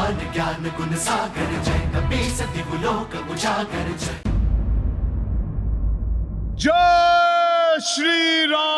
भगवान ज्ञान गुण सागर जय, कपि सति लोक उजागर जय। जय श्री राम।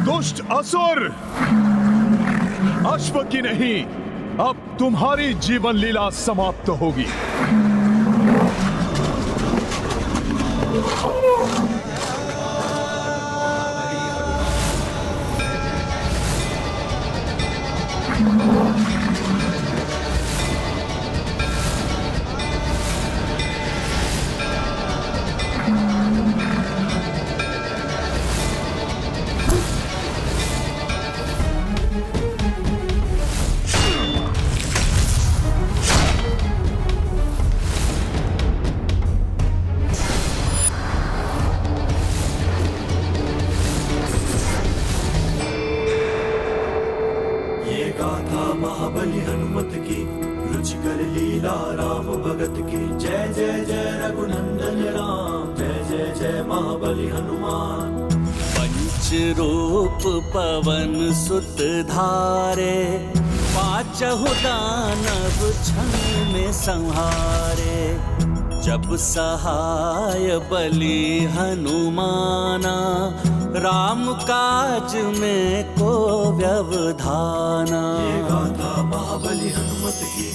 दुष्ट असुर, अश्व की नहीं, अब तुम्हारी जीवन लीला समाप्त होगी। महाबली हनुमत की, रुचिकर लीला राम भगत की। जय जय जय रघुनंदन राम, जय जय जय महाबली हनुमान। पंच रूप पवन सुत धारे, पांचहु दानव क्षण में संहारे। जब सहाय बलि हनुमाना, राम काज में को व्यवधाना। ये गाथा महाबली हनुमत की,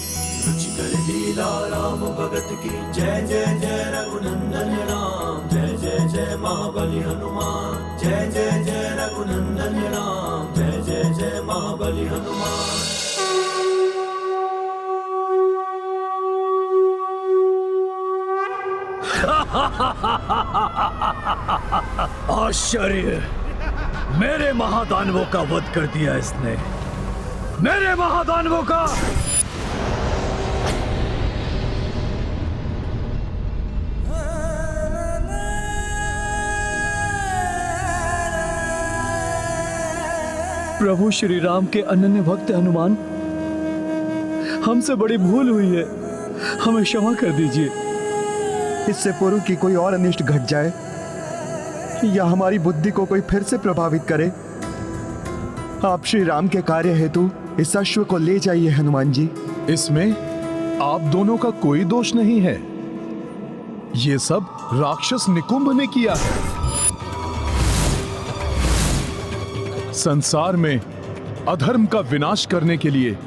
रुचिकर लीला राम भगत की। जय जय जय रघुनंदन राम, जय जय जय महाबली हनुमान। जय जय जय रघुनंदन राम, जय जय जय महाबली हनुमान। आश्चर्य, मेरे महादानवों का वध कर दिया इसने, मेरे महादानवों का। प्रभु श्री राम के अनन्य भक्त हनुमान, हमसे बड़ी भूल हुई है, हमें क्षमा कर दीजिए। इससे पूर्व कि कोई और अनिष्ट घट जाए या हमारी बुद्धि को कोई फिर से प्रभावित करे, आप श्री राम के कार्य हेतु इस अश्व को ले जाइए हनुमान जी। इसमें आप दोनों का कोई दोष नहीं है, ये सब राक्षस निकुंभ ने किया है। संसार में अधर्म का विनाश करने के लिए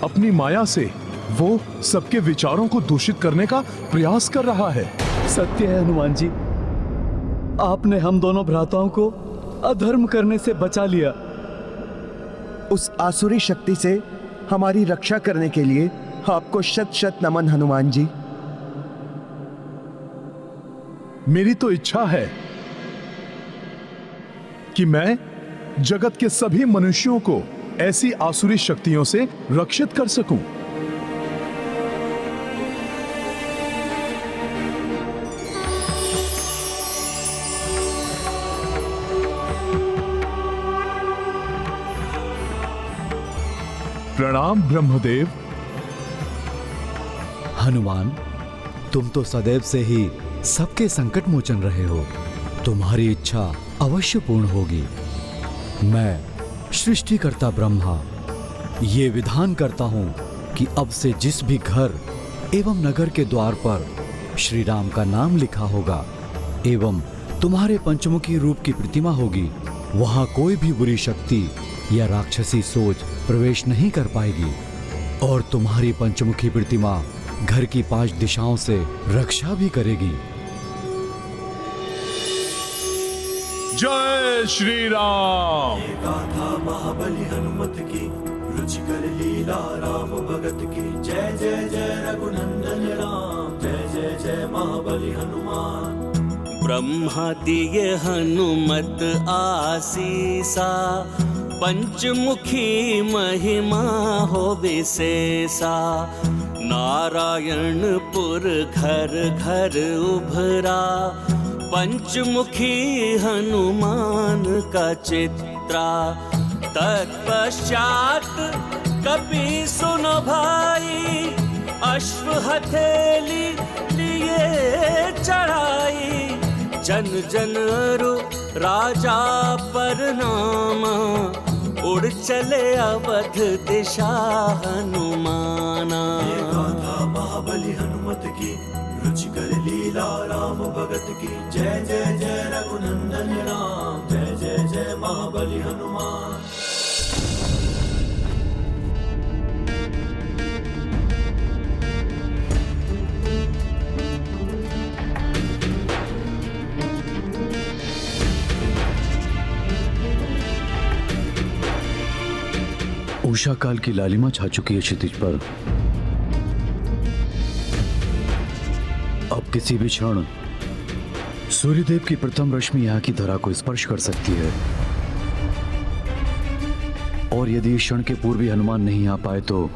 अपनी माया से वो सबके विचारों को दूषित करने का प्रयास कर रहा है। सत्य है हनुमान जी, आपने हम दोनों भ्राताओं को अधर्म करने से बचा लिया। उस आसुरी शक्ति से हमारी रक्षा करने के लिए आपको शत शत नमन हनुमान जी। मेरी तो इच्छा है कि मैं जगत के सभी मनुष्यों को ऐसी आसुरी शक्तियों से रक्षित कर सकूं। प्रणाम ब्रह्मदेव। हनुमान, तुम तो सदैव से ही सबके संकट मोचन रहे हो। तुम्हारी इच्छा अवश्य पूर्ण होगी। मैं सृष्टिकर्ता ब्रह्मा ये विधान करता हूं कि अब से जिस भी घर एवं नगर के द्वार पर श्री राम का नाम लिखा होगा एवं तुम्हारे पंचमुखी रूप की प्रतिमा होगी, वहां कोई भी बुरी शक्ति या राक्षसी सोच प्रवेश नहीं कर पाएगी और तुम्हारी पंचमुखी प्रतिमा घर की 5 दिशाओं से रक्षा भी करेगी। जय श्री राम। ये गाथा महाबली हनुमत की, रुचिकर लीला राम भगत की। जय जय जय रघुनंदन राम, जय जय जय महाबली हनुमान। ब्रह्मा दिए हनुमत आसीसा, पंचमुखी महिमा हो विशेषा। नारायणपुर घर घर उभरा, पंचमुखी हनुमान का चित्रा। तत्पश्चात कपि सुनो भाई, अश्व हथेली लिए चढ़ाई। जन जन अरु राजा परनामा, उड़ चले अवध दिशा हनुमाना। ये गाथा महाबली हनुमत की, रुचिकर लीला राम भगत की। जय जय जय रघुनंदन राम, जय जय जय महाबली हनुमान। उषा काल की लालिमा छा चुकी है क्षितिज पर। अब किसी भी क्षण सूर्यदेव की प्रथम रश्मि यहाँ की धरा को स्पर्श कर सकती है और यदि इस क्षण के पूर्व हनुमान नहीं आ पाए तो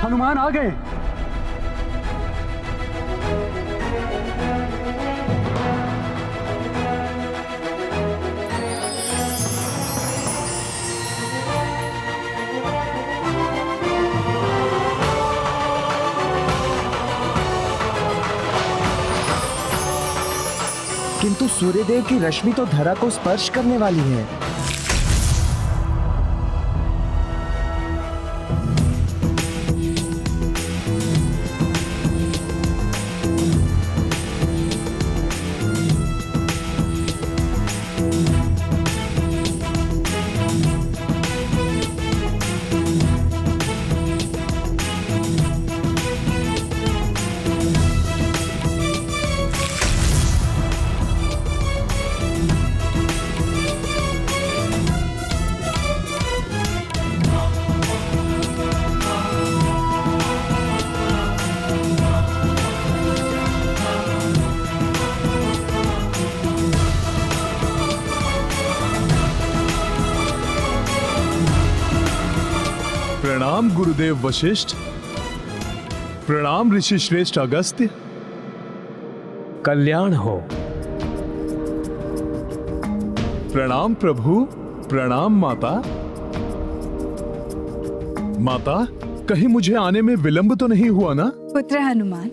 हनुमान आ गए। किंतु सूर्यदेव की रश्मि तो धरा को स्पर्श करने वाली है। प्रणाम गुरुदेव वशिष्ठ। प्रणाम ऋषि श्रेष्ठ अगस्त्य। कल्याण हो। प्रणाम प्रभु। प्रणाम माता। माता, कहीं मुझे आने में विलंब तो नहीं हुआ ना? पुत्र हनुमान,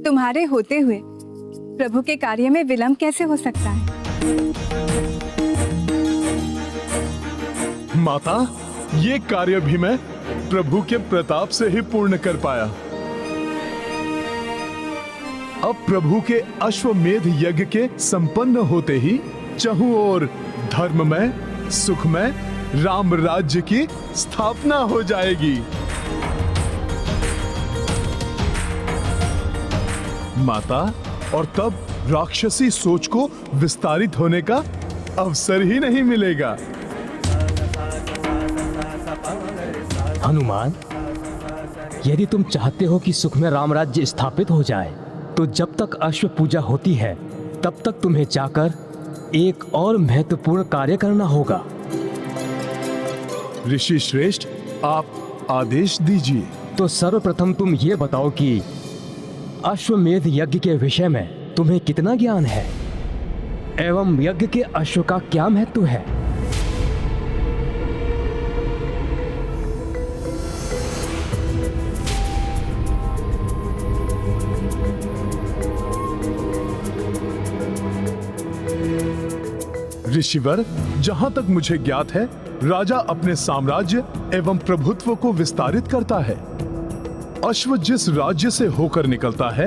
तुम्हारे होते हुए प्रभु के कार्य में विलंब कैसे हो सकता है? माता, ये कार्य भी मैं प्रभु के प्रताप से ही पूर्ण कर पाया। अब प्रभु के अश्वमेध यज्ञ के संपन्न होते ही चहुं ओर धर्ममय, सुखमय राम राज्य की स्थापना हो जाएगी। माता, और तब राक्षसी सोच को विस्तारित होने का अवसर ही नहीं मिलेगा। हनुमान, यदि तुम चाहते हो कि सुख में राम राज्य स्थापित हो जाए, तो जब तक अश्व पूजा होती है तब तक तुम्हें जाकर एक और महत्वपूर्ण कार्य करना होगा। ऋषि श्रेष्ठ, आप आदेश दीजिए। तो सर्वप्रथम तुम ये बताओ कि अश्वमेध यज्ञ के विषय में तुम्हें कितना ज्ञान है एवं यज्ञ के अश्व का क्या महत्व है। ऋषिवर, जहां तक मुझे ज्ञात है, राजा अपने साम्राज्य एवं प्रभुत्व को विस्तारित करता है। अश्व जिस राज्य से होकर निकलता है,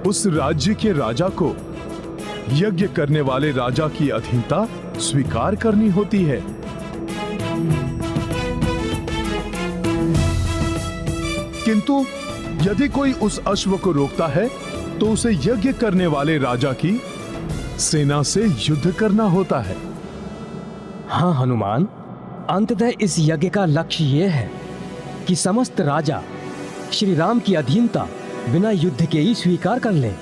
उस राज्य के राजा को यज्ञ करने वाले राजा की अधीनता स्वीकार करनी होती है। किंतु यदि कोई उस अश्व को रोकता है, तो उसे यज्ञ करने वाले राजा की सेना से युद्ध करना होता है। हाँ हनुमान, अंततः इस यज्ञ का लक्ष्य यह है कि समस्त राजा श्री राम की अधीनता बिना युद्ध के ही स्वीकार कर लें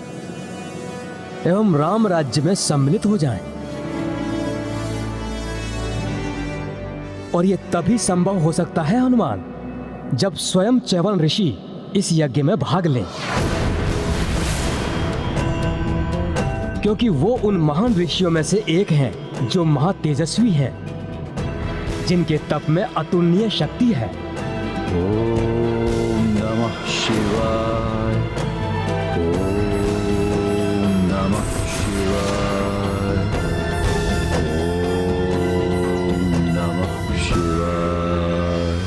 एवं राम राज्य में सम्मिलित हो जाएं। और यह तभी संभव हो सकता है हनुमान, जब स्वयं च्यवन ऋषि इस यज्ञ में भाग लें, क्योंकि वो उन महान ऋषियों में से एक हैं जो महातेजस्वी हैं, जिनके तप में अतुलनीय शक्ति है। ओम नमः शिवाय। ओम नमः शिवाय। ओम नमः शिवाय।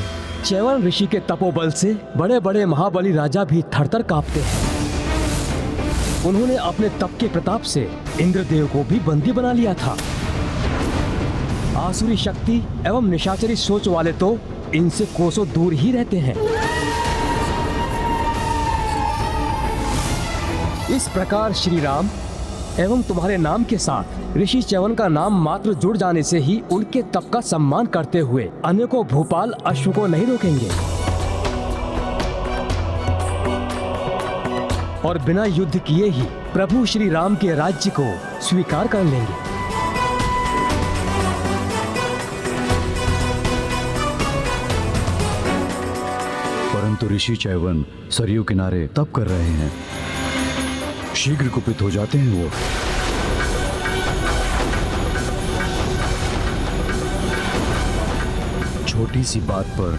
च्यवन ऋषि के तपोबल से बड़े बड़े महाबली राजा भी थरथर कांपते हैं। उन्होंने अपने तप के प्रताप से इंद्रदेव को भी बंदी बना लिया था। आसुरी शक्ति एवं निशाचरी सोच वाले तो इनसे कोसों दूर ही रहते हैं। इस प्रकार श्री राम एवं तुम्हारे नाम के साथ ऋषि च्यवन का नाम मात्र जुड़ जाने से ही उनके तप का सम्मान करते हुए अनेकों भूपाल अश्व को नहीं रोकेंगे और बिना युद्ध किए ही प्रभु श्री राम के राज्य को स्वीकार कर लेंगे। परंतु ऋषि च्यवन सरयू किनारे तप कर रहे हैं, शीघ्र कुपित हो जाते हैं वो। छोटी सी बात पर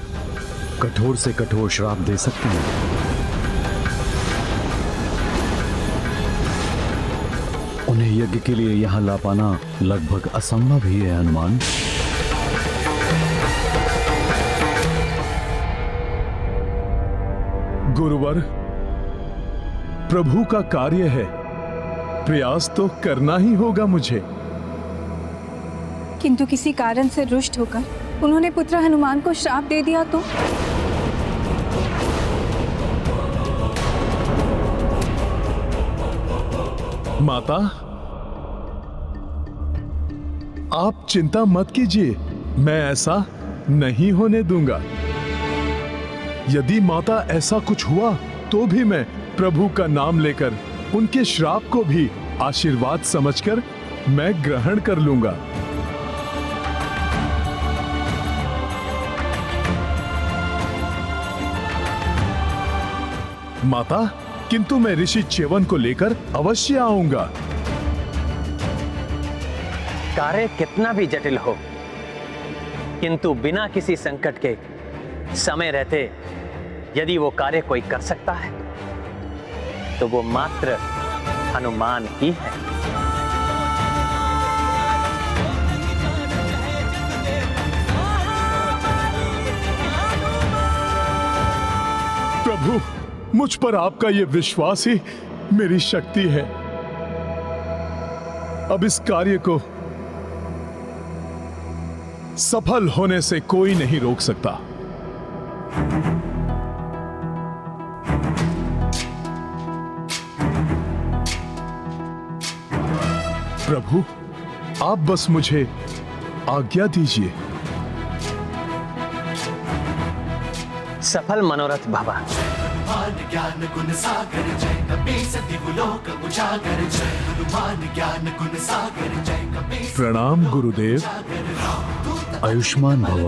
कठोर से कठोर श्राप दे सकते हैं। उन्हें यज्ञ के लिए यहां ला पाना लगभग असंभव ही है हनुमान। गुरुवर, प्रभु का कार्य है, प्रयास तो करना ही होगा मुझे। किंतु किसी कारण से रुष्ट होकर उन्होंने पुत्र हनुमान को श्राप दे दिया तो? माता, आप चिंता मत कीजिए, मैं ऐसा नहीं होने दूंगा। यदि माता ऐसा कुछ हुआ तो भी मैं प्रभु का नाम लेकर उनके श्राप को भी आशीर्वाद समझकर मैं ग्रहण कर लूंगा। माता, किंतु मैं ऋषि च्यवन को लेकर अवश्य आऊंगा। कार्य कितना भी जटिल हो, किंतु बिना किसी संकट के समय रहते यदि वो कार्य कोई कर सकता है तो वो मात्र हनुमान ही है। प्रभु, मुझ पर आपका ये विश्वास ही मेरी शक्ति है। अब इस कार्य को सफल होने से कोई नहीं रोक सकता। प्रभु, आप बस मुझे आज्ञा दीजिए। सफल मनोरथ भवा। हनुमान ज्ञान गुण सागर जय कपीस तिहु लोक उजागर जय हनुमान ज्ञान गुण सागर जय कपीस प्रणाम गुरुदेव। आयुष्मान भव।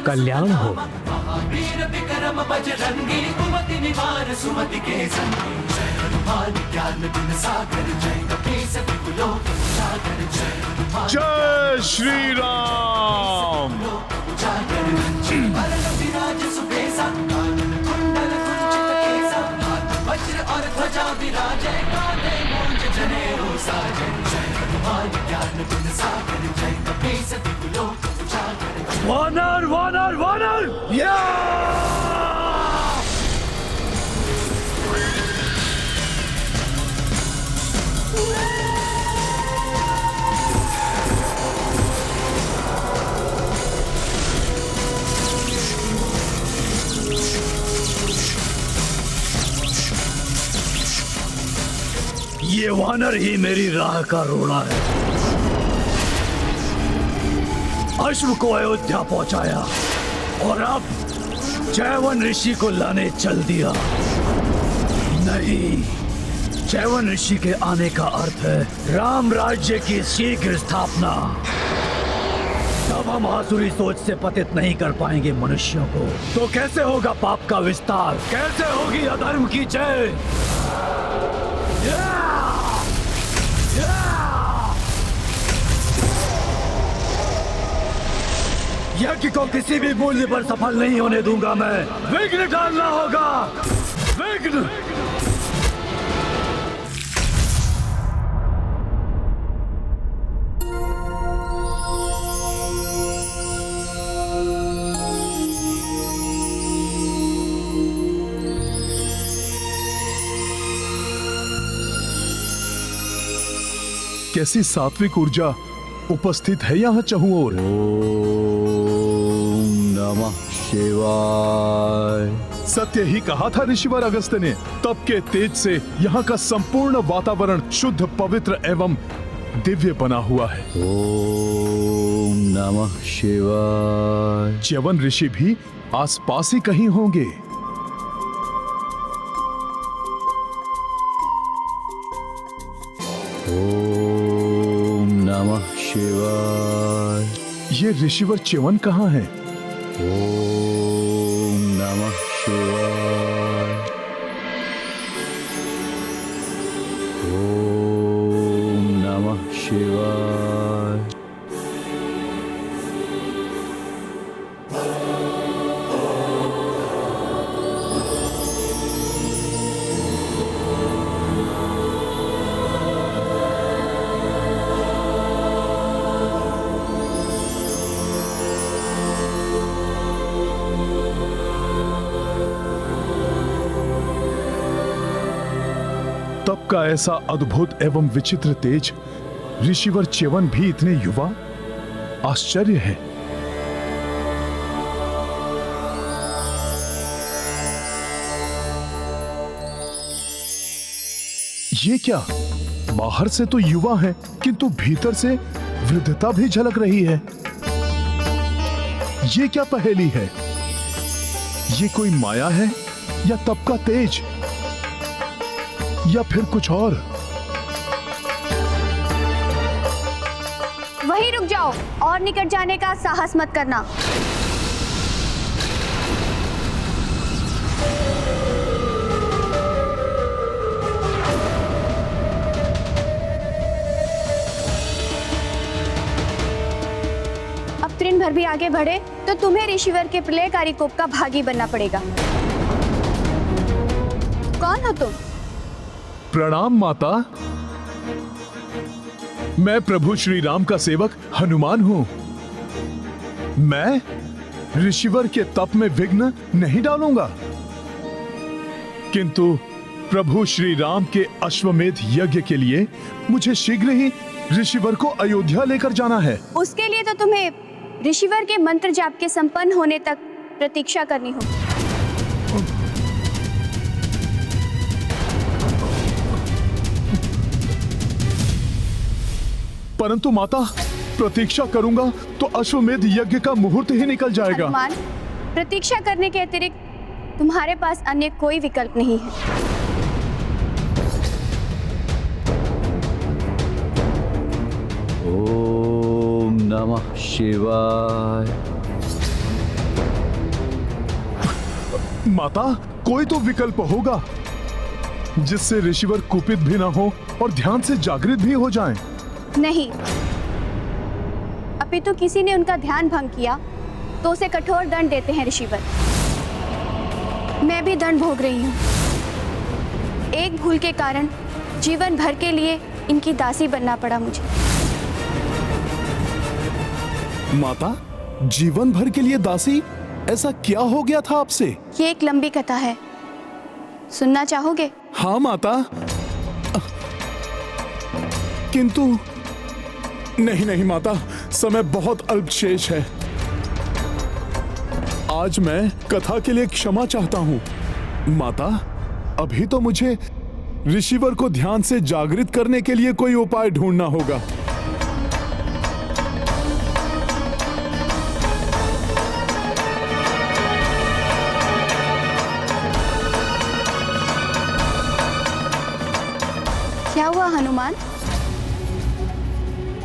कल्याण हो। वीर विक्रम बजरंगी कुमति निवार सुमति के संगी जय हनुमान ज्ञान गुण सागर जय कपीस तिहु लोक उजागर जय हनुमान जय श्री राम। उजागर जय भरत विराज सुबेसा कानन कुंडल कुंचित केसा हाथ वज्र और ध्वजा विराजे कांधे मूंज जनेऊ साजे जय हनुमान ज्ञान गुण सागर जय कपीस तिहु लोक उजागर वानर वानर वानर या! ये वानर ही मेरी राह का रोड़ा है। अश्व को अयोध्या पहुंचाया और अब चैवन ऋषि को लाने चल दिया। नहीं, चैवन ऋषि के आने का अर्थ है राम राज्य की शीघ्र स्थापना। तब हम आसुरी सोच से पतित नहीं कर पाएंगे मनुष्यों को, तो कैसे होगा पाप का विस्तार, कैसे होगी अधर्म की जय। यज्ञ को किसी भी मूल्य पर सफल नहीं होने दूंगा मैं। विघ्न डालना होगा, विघ्न। कैसी सात्विक ऊर्जा उपस्थित है यहाँ चहुओर। ओम नमः शिवाय। सत्य ही कहा था ऋषिवर अगस्त्य ने। तप के तेज से यहाँ का संपूर्ण वातावरण शुद्ध, पवित्र एवं दिव्य बना हुआ है। ओम नमः शिवाय। च्यवन ऋषि भी आसपास ही कहीं होंगे। ओम नमः शिवाय। ये ऋषिवर च्यवन कहाँ है? ओम नमः शिवाय। ओम नमः शिवाय। तप का ऐसा अद्भुत एवं विचित्र तेज, ऋषिवर च्यवन भी इतने युवा, आश्चर्य है। ये क्या, बाहर से तो युवा है किंतु भीतर से वृद्धता भी झलक रही है। ये क्या पहेली है? ये कोई माया है या तप का तेज या फिर कुछ और? वहीं रुक जाओ और निकट जाने का साहस मत करना। अब तृण भर भी आगे बढ़े तो तुम्हें ऋषिवर के प्रलयकारी कोप का भागी बनना पड़ेगा। कौन हो तुम? प्रणाम माता। मैं प्रभु श्री राम का सेवक हनुमान हूं। मैं ऋषिवर के तप में विघ्न नहीं डालूंगा, किंतु प्रभु श्री राम के अश्वमेध यज्ञ के लिए मुझे शीघ्र ही ऋषिवर को अयोध्या लेकर जाना है। उसके लिए तो तुम्हें ऋषिवर के मंत्र जाप के संपन्न होने तक प्रतीक्षा करनी होगी। परंतु माता, प्रतीक्षा करूंगा तो अश्वमेध यज्ञ का मुहूर्त ही निकल जाएगा। हनुमान, प्रतीक्षा करने के अतिरिक्त तुम्हारे पास अन्य कोई विकल्प नहीं है। ओम नमः शिवाय। माता, कोई तो विकल्प होगा जिससे ऋषिवर कुपित भी ना हो और ध्यान से जागृत भी हो जाएं। नहीं, अपितु किसी ने उनका ध्यान भंग किया तो उसे कठोर दंड देते हैं ऋषिवर। मैं भी दंड भोग रही हूँ। एक भूल के कारण जीवन भर के लिए इनकी दासी बनना पड़ा मुझे। माता, जीवन भर के लिए दासी? ऐसा क्या हो गया था आपसे? ये एक लंबी कथा है, सुनना चाहोगे? हाँ माता, किंतु नहीं माता, समय बहुत अल्प शेष है। आज मैं कथा के लिए क्षमा चाहता हूँ। माता, अभी तो मुझे ऋषिवर को ध्यान से जागृत करने के लिए कोई उपाय ढूंढना होगा। क्या हुआ हनुमान?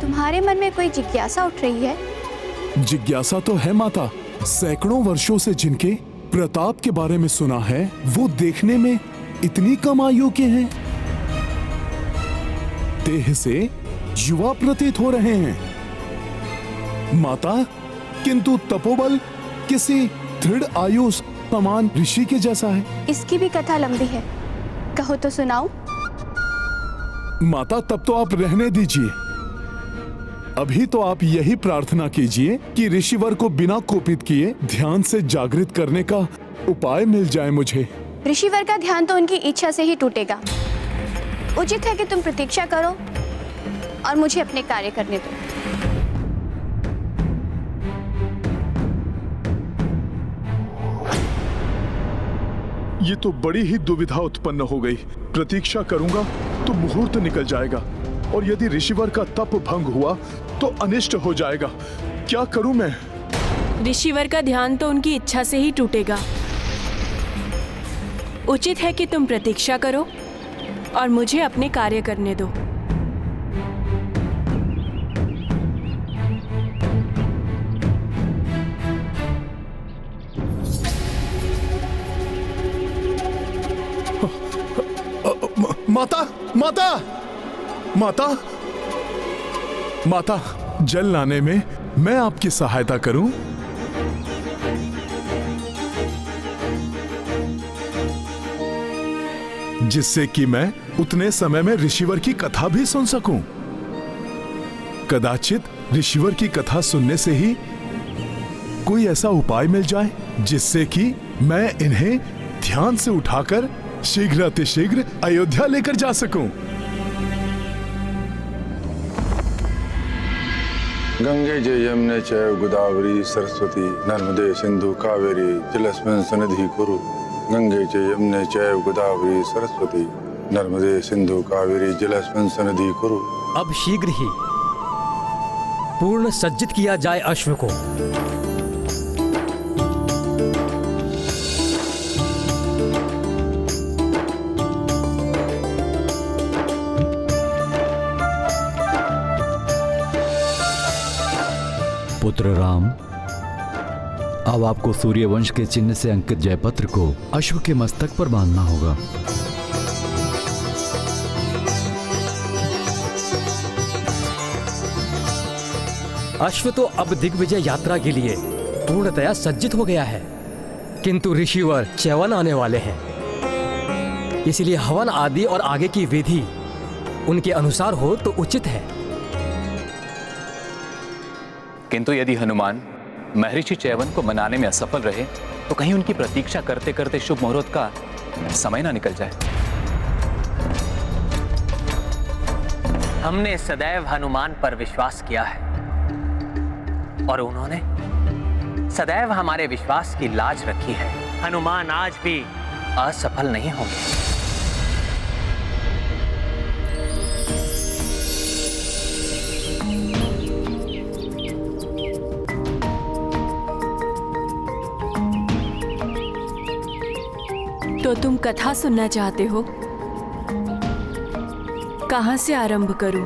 तुम्हारे मन में कोई जिज्ञासा उठ रही है? जिज्ञासा तो है माता। सैकड़ों वर्षों से जिनके प्रताप के बारे में सुना है, वो देखने में इतनी कम आयु के हैं। देह से युवा प्रतीत हो रहे हैं माता, किंतु तपोबल किसी दृढ़ आयु समान ऋषि के जैसा है। इसकी भी कथा लंबी है, कहो तो सुनाऊं? माता, तब तो आप रहने दीजिए। अभी तो आप यही प्रार्थना कीजिए कि ऋषिवर को बिना कोपित किए ध्यान से जागृत करने का उपाय मिल जाए मुझे। ऋषिवर का ध्यान तो उनकी इच्छा से ही टूटेगा। उचित है कि तुम प्रतीक्षा करो और मुझे अपने कार्य करने दो। ये तो बड़ी ही दुविधा उत्पन्न हो गई। प्रतीक्षा करूंगा तो मुहूर्त निकल जाएगा, और यदि ऋषिवर का तप भंग हुआ तो अनिष्ट हो जाएगा। क्या करूं मैं? ऋषिवर का ध्यान तो उनकी इच्छा से ही टूटेगा। उचित है कि तुम प्रतीक्षा करो और मुझे अपने कार्य करने दो। माता, माता, माता, माता, जल लाने में मैं आपकी सहायता करूं? जिससे कि मैं उतने समय में ऋषिवर की कथा भी सुन सकूं। कदाचित ऋषिवर की कथा सुनने से ही कोई ऐसा उपाय मिल जाए जिससे कि मैं इन्हें ध्यान से उठाकर शीघ्र अतिशीघ्र अयोध्या लेकर जा सकूं। गंगे च यमुने चैव गोदावरी सरस्वती नर्मदे सिंधु कावेरी जलेस्मिन् सन्निधिं कुरु। गंगे च यमुने चैव गोदावरी सरस्वती नर्मदे सिंधु कावेरी जलेस्मिन् सन्निधिं कुरु। अब शीघ्र ही पूर्ण सज्जित किया जाए अश्व को। पुत्र राम, अब आपको सूर्यवंश के चिन्ह से अंकित जयपत्र को अश्व के मस्तक पर बांधना होगा। अश्व तो अब दिग्विजय यात्रा के लिए पूर्णतया सज्जित हो गया है, किंतु ऋषिवर च्यवन आने वाले हैं। इसलिए हवन आदि और आगे की विधि उनके अनुसार हो तो उचित है। किंतु यदि हनुमान महर्षि च्यवन को मनाने में असफल रहे तो कहीं उनकी प्रतीक्षा करते करते शुभ मुहूर्त का समय ना निकल जाए। हमने सदैव हनुमान पर विश्वास किया है और उन्होंने सदैव हमारे विश्वास की लाज रखी है। हनुमान आज भी असफल नहीं होंगे। तो तुम कथा सुनना चाहते हो? कहाँ से आरंभ करूं?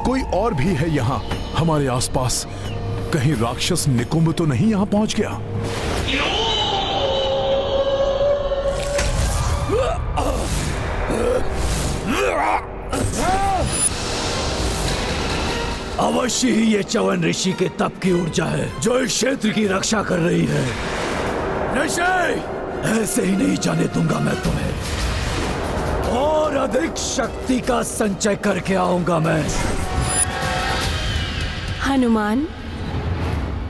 कोई और भी है यहाँ हमारे आसपास? कहीं राक्षस निकुंभ तो नहीं यहाँ पहुंच गया? अवश्य ही ये च्यवन ऋषि के तप की ऊर्जा है जो इस क्षेत्र की रक्षा कर रही है। ऋषि, ऐसे ही नहीं जाने दूंगा मैं तुम्हें, और अधिक शक्ति का संचय करके आऊंगा मैं। हनुमान,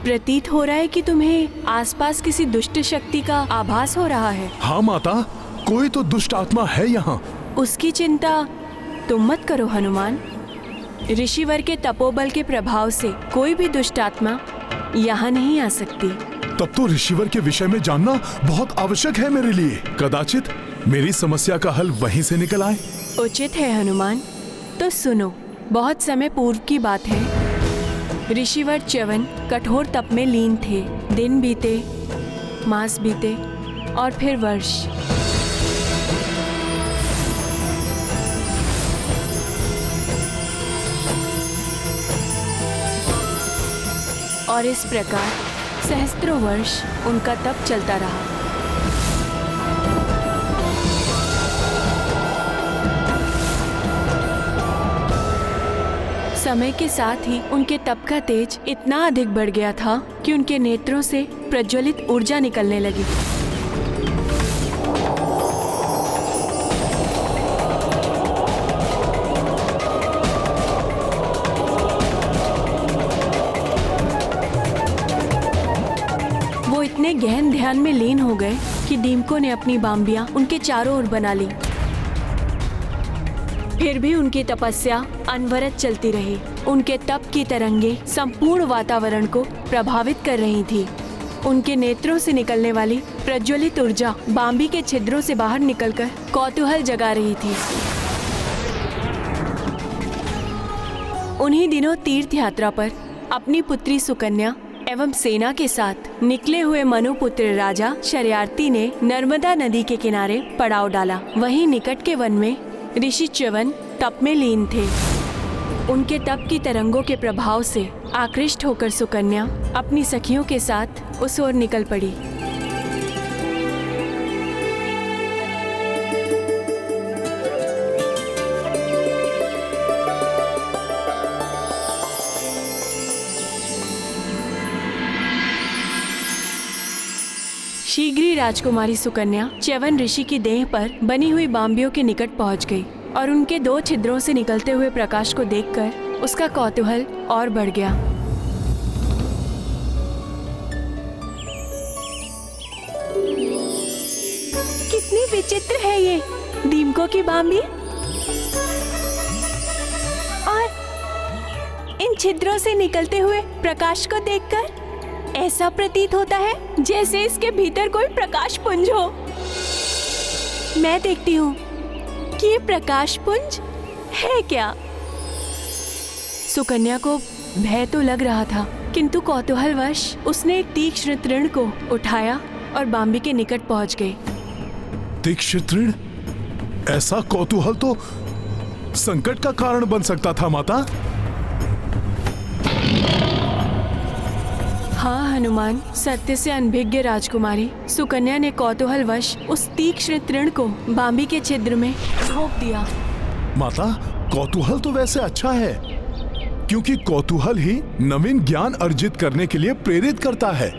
प्रतीत हो रहा है कि तुम्हें आसपास किसी दुष्ट शक्ति का आभास हो रहा है। हाँ माता, कोई तो दुष्ट आत्मा है यहाँ। उसकी चिंता तुम मत करो हनुमान। ऋषिवर के तपोबल के प्रभाव से कोई भी दुष्ट आत्मा यहाँ नहीं आ सकती। तब तो ऋषिवर के विषय में जानना बहुत आवश्यक है मेरे लिए। कदाचित मेरी समस्या का हल वहीं से निकल आए। उचित है हनुमान। तो सुनो, बहुत समय पूर्व की बात है। ऋषिवर च्यवन कठोर तप में लीन थे। दिन बीते, मास बीते और फिर वर्ष। और इस प्रकार सहस्त्रों वर्ष उनका तप चलता रहा। समय के साथ ही उनके तप का तेज इतना अधिक बढ़ गया था कि उनके नेत्रों से प्रज्वलित ऊर्जा निकलने लगी। वो इतने गहन ध्यान में लीन हो गए कि दीमकों ने अपनी बाम्बियां उनके चारों ओर बना ली। फिर भी उनकी तपस्या अनवरत चलती रही। उनके तप की तरंगे संपूर्ण वातावरण को प्रभावित कर रही थी। उनके नेत्रों से निकलने वाली प्रज्वलित ऊर्जा बाम्बी के छिद्रों से बाहर निकलकर कौतूहल जगा रही थी। उन्हीं दिनों तीर्थ यात्रा पर अपनी पुत्री सुकन्या एवं सेना के साथ निकले हुए मनुपुत्र राजा शर्यार्थी ने नर्मदा नदी के किनारे पड़ाव डाला। वहीं निकट के वन में ऋषि च्यवन तप में लीन थे। उनके तप की तरंगों के प्रभाव से आकृष्ट होकर सुकन्या अपनी सखियों के साथ उस ओर निकल पड़ी। शीघ्र ही राजकुमारी सुकन्या च्यवन ऋषि की देह पर बनी हुई बाम्बियों के निकट पहुंच गई और उनके दो छिद्रों से निकलते हुए प्रकाश को देखकर उसका कौतूहल और बढ़ गया। कितनी विचित्र है ये दीमकों की बाम्बी, और इन छिद्रों से निकलते हुए प्रकाश को देखकर ऐसा प्रतीत होता है जैसे इसके भीतर कोई प्रकाश पुंज हो। मैं देखती हूँ कि ये प्रकाश पुंज है क्या। सुकन्या को भय तो लग रहा था, किंतु कौतूहलवश उसने एक तीक्ष्ण तृण को उठाया और बाम्बी के निकट पहुंच गई। तीक्ष्ण तृण? ऐसा कौतूहल तो संकट का कारण बन सकता था माता। हाँ हनुमान, सत्य से अनभिज्ञ राजकुमारी सुकन्या ने कौतूहलवश उस तीक्ष्ण तृण को बाम्बी के छिद्र में ठोक दिया। माता, कौतूहल तो वैसे अच्छा है, क्योंकि कौतूहल ही नवीन ज्ञान अर्जित करने के लिए प्रेरित करता है।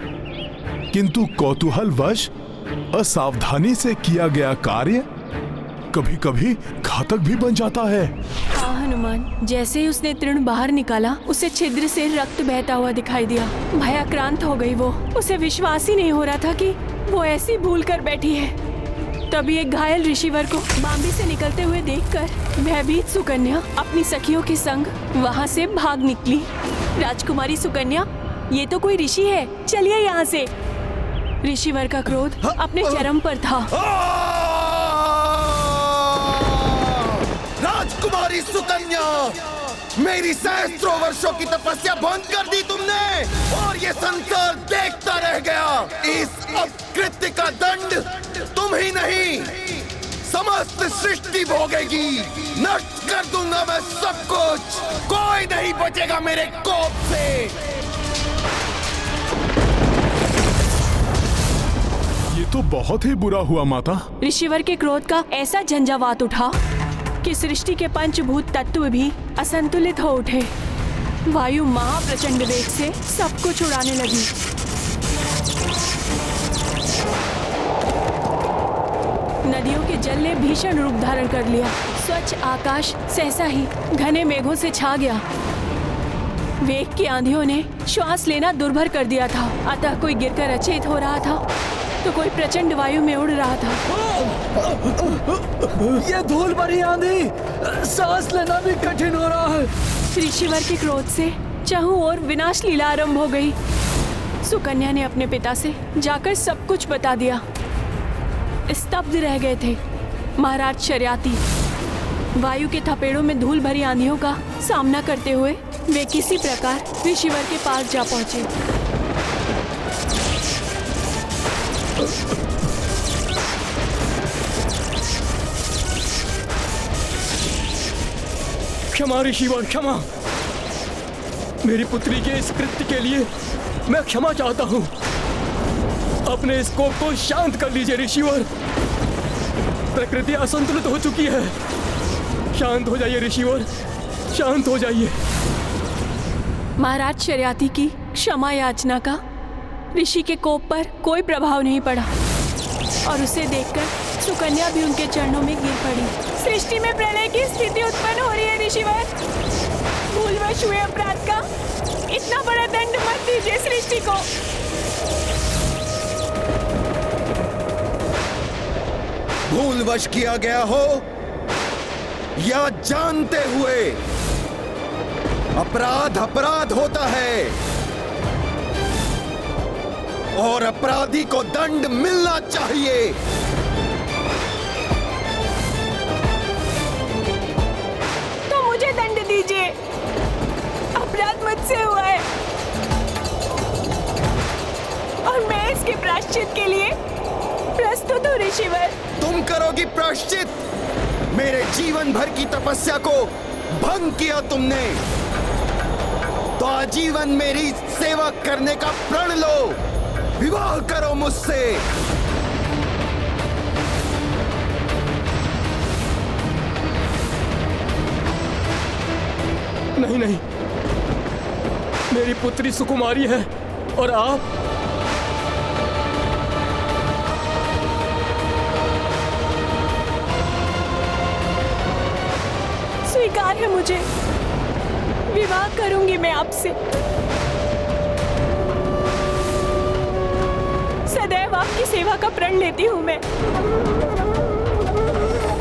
किंतु कौतूहलवश असावधानी से किया गया कार्य कभी कभी घातक भी बन जाता है। हाँ हनुमान, जैसे ही उसने तृण बाहर निकाला उसे छिद्र से रक्त बहता हुआ दिखाई दिया। भयाक्रांत हो गई वो। उसे विश्वास ही नहीं हो रहा था कि वो ऐसी भूल कर बैठी है। तभी एक घायल ऋषिवर को बाम्बी से निकलते हुए देखकर भयभीत सुकन्या अपनी सखियों के संग वहाँ से भाग निकली। राजकुमारी सुकन्या, ये तो कोई ऋषि है, चलिए यहाँ से। ऋषिवर का क्रोध अपने चरम पर था। राजकुमारी सुकन्या, मेरी सहस्त्रों वर्षों की तपस्या भंग कर दी तुमने और ये संसार देखता रह गया। इस अपकृत्य का दंड तुम ही नहीं समस्त सृष्टि भोगेगी। नष्ट कर दूंगा मैं सब कुछ, कोई नहीं बचेगा मेरे कोप से। ये तो बहुत ही बुरा हुआ माता। ऋषिवर के क्रोध का ऐसा झंझावात उठा कि सृष्टि के पंचभूत तत्व भी असंतुलित हो उठे। वायु महाप्रचंड वेग से सब कुछ उड़ाने लगी। नदियों के जल ने भीषण रूप धारण कर लिया। स्वच्छ आकाश सहसा ही घने मेघों से छा गया। वेग की आंधियों ने श्वास लेना दुर्भर कर दिया था। अतः कोई गिरकर अचेत हो रहा था तो कोई प्रचंड वायु में उड़ रहा था। ये धूल भरी आंधी, सांस लेना भी कठिन हो रहा है। ऋषिवर के क्रोध से चारों ओर विनाश लीला आरंभ हो गई। सुकन्या ने अपने पिता से जाकर सब कुछ बता दिया। स्तब्ध रह गए थे महाराज शर्याती। वायु के थपेड़ों में धूल भरी आंधियों का सामना करते हुए वे किसी प्रकार ऋषिवर के पास जा पहुंचे। क्षमा ऋषिवर, क्षमा। मेरी पुत्री के इस कृत्य के लिए मैं क्षमा चाहता हूँ। अपने इस कोप को शांत कर लीजिए ऋषिवर। प्रकृति असंतुलित हो चुकी है। शांत हो जाइए ऋषिवर, शांत हो जाइए। महाराज शर्याती की क्षमा याचना का ऋषि के कोप पर कोई प्रभाव नहीं पड़ा और उसे देखकर सुकन्या भी उनके चरणों में गिर पड़ी। सृष्टि में प्रलय की स्थिति उत्पन्न हो रही है ऋषिवर। भूलवश हुए अपराध का इतना बड़ा दंड मत दीजिए सृष्टि को। भूलवश किया गया हो या जानते हुए, अपराध अपराध होता है और अपराधी को दंड मिलना चाहिए। तो मुझे दंड दीजिए, अपराध मुझसे हुआ है और मैं इसके प्रायश्चित के लिए प्रस्तुत हूँ ऋषिवर। तुम करोगी प्रायश्चित? मेरे जीवन भर की तपस्या को भंग किया तुमने, तो आजीवन मेरी सेवा करने का प्रण लो। विवाह करो मुझसे। नहीं नहीं, मेरी पुत्री सुकुमारी है और आप स्वीकार है मुझे। विवाह करूंगी मैं आपसे। सदैव आपकी सेवा का प्रण लेती हूँ मैं।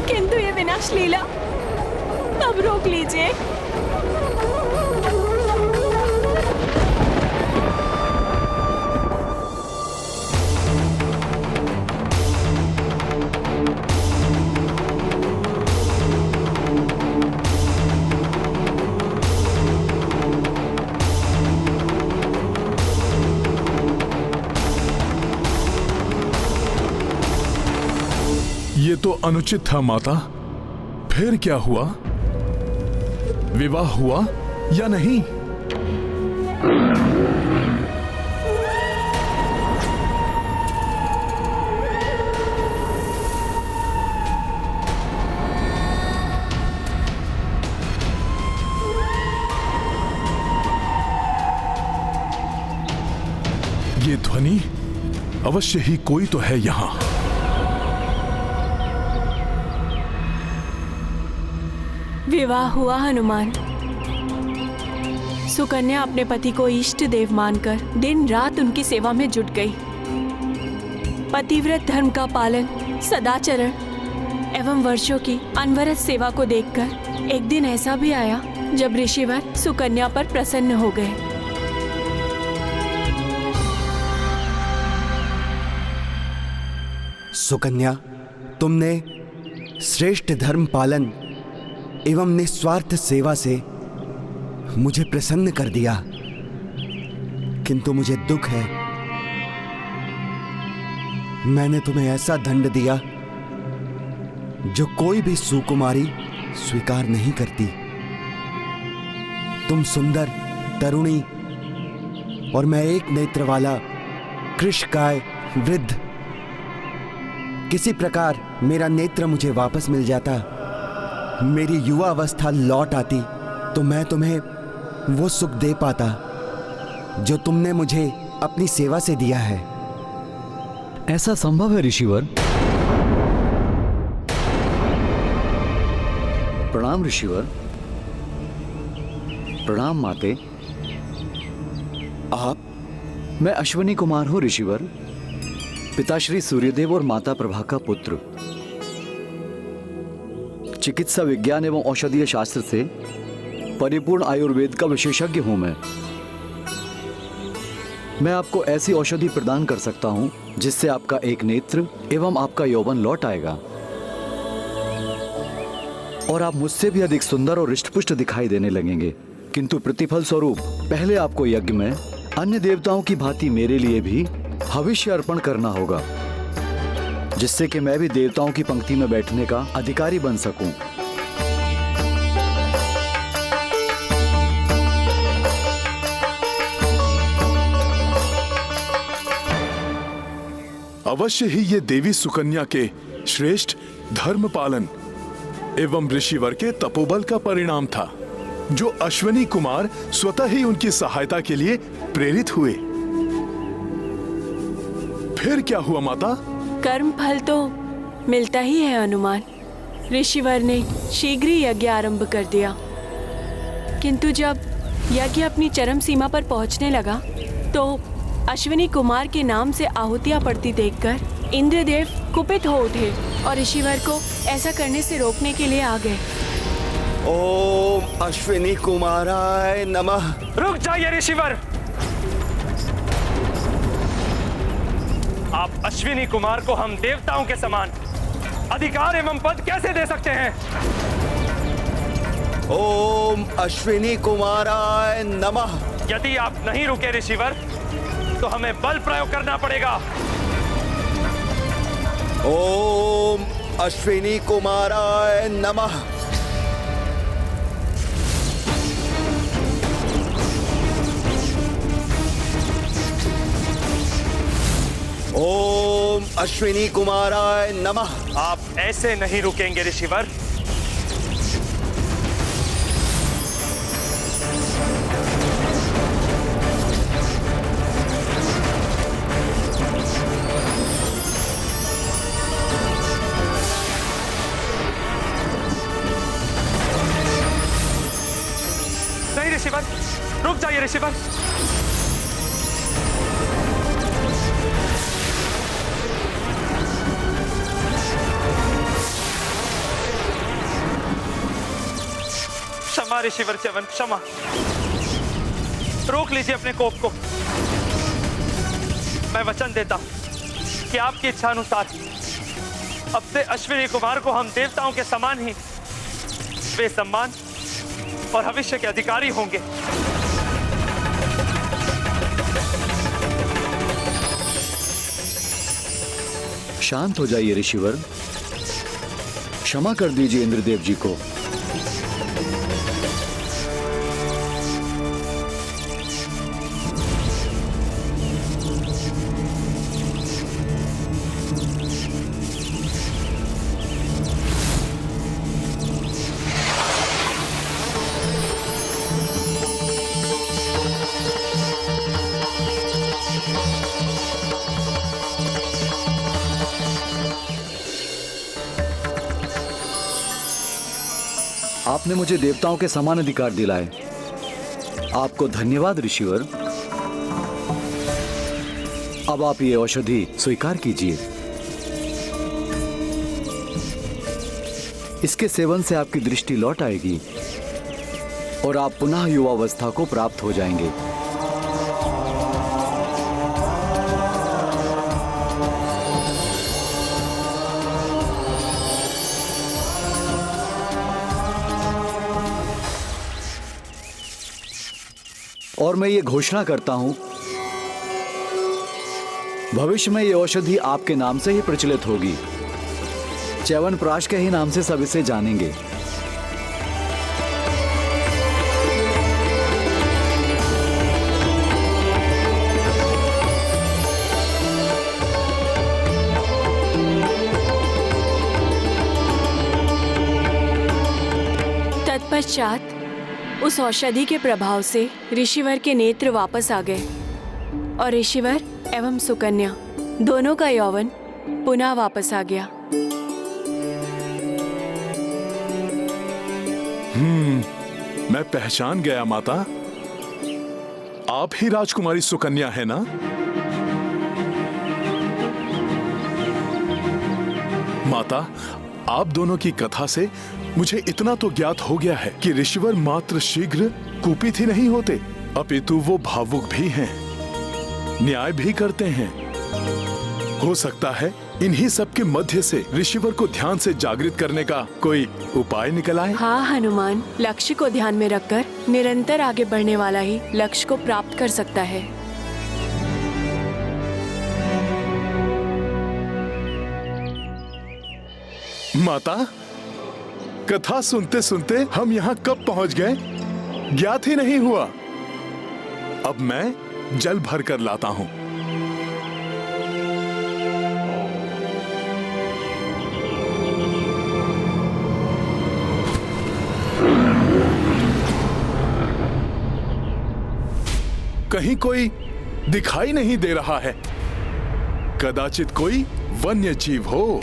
किंतु ये विनाश लीला अब रोक लीजिए। ये तो अनुचित था माता। फिर क्या हुआ? विवाह हुआ या नहीं? ये ध्वनि अवश्य ही कोई तो है यहां। विवाह हुआ हनुमान। सुकन्या अपने पति को इष्ट देव मानकर दिन रात उनकी सेवा में जुट गई। पतिव्रत धर्म का पालन, सदाचरण एवं वर्षों की अनवरत सेवा को देखकर एक दिन ऐसा भी आया जब ऋषिवर सुकन्या पर प्रसन्न हो गए। सुकन्या, तुमने श्रेष्ठ धर्म पालन एवं निस्वार्थ सेवा से मुझे प्रसन्न कर दिया, किंतु मुझे दुख है। मैंने तुम्हें ऐसा दंड दिया जो कोई भी सुकुमारी स्वीकार नहीं करती। तुम सुंदर तरुणी और मैं एक नेत्र वाला कृशकाय वृद्ध। किसी प्रकार मेरा नेत्र मुझे वापस मिल जाता, मेरी युवा अवस्था लौट आती, तो मैं तुम्हें वो सुख दे पाता जो तुमने मुझे अपनी सेवा से दिया है। ऐसा संभव है ऋषिवर? प्रणाम ऋषिवर। प्रणाम माते। आप? मैं अश्विनी कुमार हूं ऋषिवर, पिताश्री सूर्यदेव और माता प्रभा का पुत्र। चिकित्सा विज्ञान एवं औषधीय शास्त्र से परिपूर्ण आयुर्वेद का विशेषज्ञ हूं मैं आपको ऐसी औषधि प्रदान कर सकता हूं जिससे आपका एक नेत्र एवं आपका यौवन लौट आएगा और आप मुझसे भी अधिक सुंदर और हृष्टपुष्ट दिखाई देने लगेंगे। किंतु प्रतिफल स्वरूप पहले आपको यज्ञ में अन्य देवताओं की भांति मेरे लिए भी हविष्य अर्पण करना होगा, जिससे कि मैं भी देवताओं की पंक्ति में बैठने का अधिकारी बन सकूं। अवश्य ही ये देवी सुकन्या के श्रेष्ठ धर्म पालन एवं ऋषिवर के तपोबल का परिणाम था, जो अश्विनी कुमार स्वतः ही उनकी सहायता के लिए प्रेरित हुए। फिर क्या हुआ माता? कर्म फल तो मिलता ही है हनुमान। ऋषिवर ने शीघ्र ही यज्ञ आरंभ कर दिया, किंतु जब यज्ञ अपनी चरम सीमा पर पहुंचने लगा तो अश्विनी कुमार के नाम से आहुतियां पड़ती देखकर इंद्रदेव कुपित हो उठे और ऋषिवर को ऐसा करने से रोकने के लिए आ गए। ओम अश्विनी कुमाराय नमः। रुक जाइए ऋषिवर। आप अश्विनी कुमार को हम देवताओं के समान अधिकार एवं पद कैसे दे सकते हैं? ओम अश्विनी कुमाराय नमः। यदि आप नहीं रुके ऋषिवर तो हमें बल प्रयोग करना पड़ेगा। ओम अश्विनी कुमाराय नमः। ओम अश्विनी कुमाराय नमः। आप ऐसे नहीं रुकेंगे ऋषिवर। नहीं ऋषिवर, रुक जाइए ऋषिवर। क्षमा ऋषिवर च्यवन, क्षमा। रोक लीजिए अपने कोप को। मैं वचन देता हूं कि आपकी इच्छा अनुसार अब से अश्विनी कुमार को हम देवताओं के समान ही वे सम्मान और भविष्य के अधिकारी होंगे। शांत हो जाइए ऋषिवर, क्षमा कर दीजिए इंद्रदेव जी को। आपने मुझे देवताओं के समान अधिकार दिलाए, आपको धन्यवाद ऋषिवर। अब आप ये औषधि स्वीकार कीजिए। इसके सेवन से आपकी दृष्टि लौट आएगी और आप पुनः युवावस्था को प्राप्त हो जाएंगे। और मैं ये घोषणा करता हूं, भविष्य में ये औषधि आपके नाम से ही प्रचलित होगी। च्यवनप्राश के ही नाम से सब इसे जानेंगे। तत्पश्चात उस औषधि के प्रभाव से ऋषिवर के नेत्र वापस आ गए और ऋषिवर एवं सुकन्या दोनों का यौवन पुनः वापस आ गया। मैं पहचान गया माता, आप ही राजकुमारी सुकन्या है ना? माता, आप दोनों की कथा से मुझे इतना तो ज्ञात हो गया है कि ऋषिवर मात्र शीघ्र कुपित ही नहीं होते, अपितु वो भावुक भी हैं, न्याय भी करते हैं। हो सकता है इन्हीं सब के मध्य से ऋषिवर को ध्यान से जागृत करने का कोई उपाय निकल आए। हाँ हनुमान, लक्ष्य को ध्यान में रखकर निरंतर आगे बढ़ने वाला ही लक्ष्य को प्राप्त कर सकता है। माता, कथा सुनते सुनते हम यहाँ कब पहुँच गए ज्ञात ही नहीं हुआ। अब मैं जल भर कर लाता हूँ। कहीं कोई दिखाई नहीं दे रहा है, कदाचित कोई वन्य जीव हो।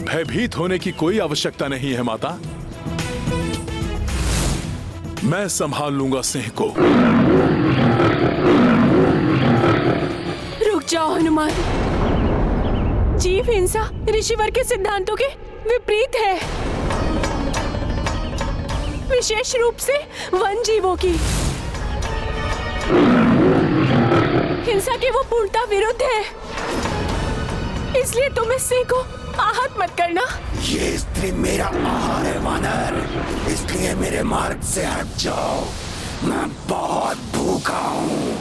भयभीत होने की कोई आवश्यकता नहीं है माता, मैं संभाल लूंगा सिंह को। रुक जाओ हनुमान, जीव हिंसा ऋषिवर के सिद्धांतों के विपरीत है, विशेष रूप से वन जीवों की हिंसा के वो पूर्णतः विरुद्ध है। इसलिए तुम इस सिंह को आहत मत करना। ये स्त्री मेरा आहार है वानर, इसलिए मेरे मार्ग से हट जाओ, मैं बहुत भूखा हूँ।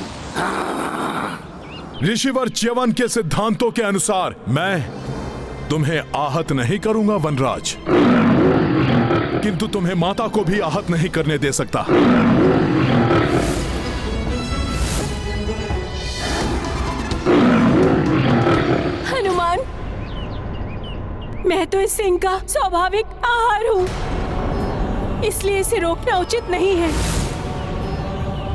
ऋषिवर च्यवन के सिद्धांतों के अनुसार मैं तुम्हें आहत नहीं करूंगा वनराज, किंतु तुम्हें माता को भी आहत नहीं करने दे सकता। हनुमान, मैं तो इस सिंह का स्वाभाविक आहार हूँ, इसलिए इसे रोकना उचित नहीं है।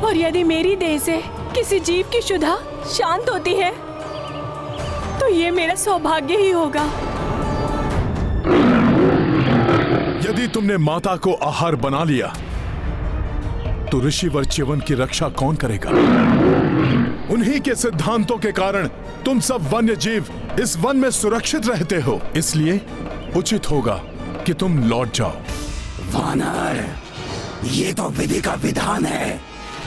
और यदि मेरी देह से किसी जीव की क्षुधा शांत होती है तो ये मेरा सौभाग्य ही होगा। यदि तुमने माता को आहार बना लिया तो ऋषिवर च्यवन की रक्षा कौन करेगा? उन्हीं के सिद्धांतों के कारण तुम सब वन्य जीव इस वन में सुरक्षित रहते हो, इसलिए उचित होगा कि तुम लौट जाओ। वानर, ये तो विधि का विधान है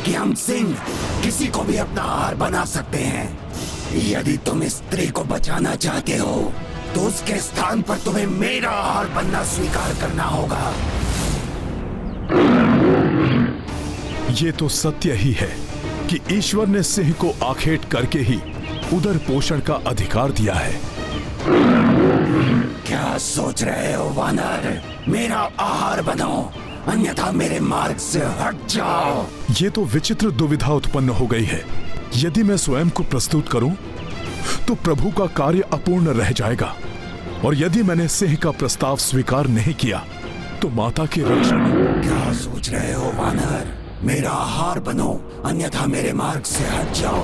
कि हम सिंह किसी को भी अपना आहार बना सकते हैं। यदि तुम इस स्त्री को बचाना चाहते हो तो उसके स्थान पर तुम्हें मेरा आहार बनना स्वीकार करना होगा। ये तो सत्य ही है कि ईश्वर ने सिंह को आखेट करके ही उदर पोषण का अधिकार दिया है। क्या सोच रहे हो वानर? मेरा आहार बनो, अन्यथा मेरे मार्ग से हट जाओ। ये तो विचित्र दुविधा उत्पन्न हो गई है। यदि मैं स्वयं को प्रस्तुत करूं तो प्रभु का कार्य अपूर्ण रह जाएगा, और यदि मैंने सिंह का प्रस्ताव स्वीकार नहीं किया तो माता की रक्षा में। क्या सोच रहे हो वानर? मेरा आहार बनो, अन्यथा मेरे मार्ग से हट जाओ।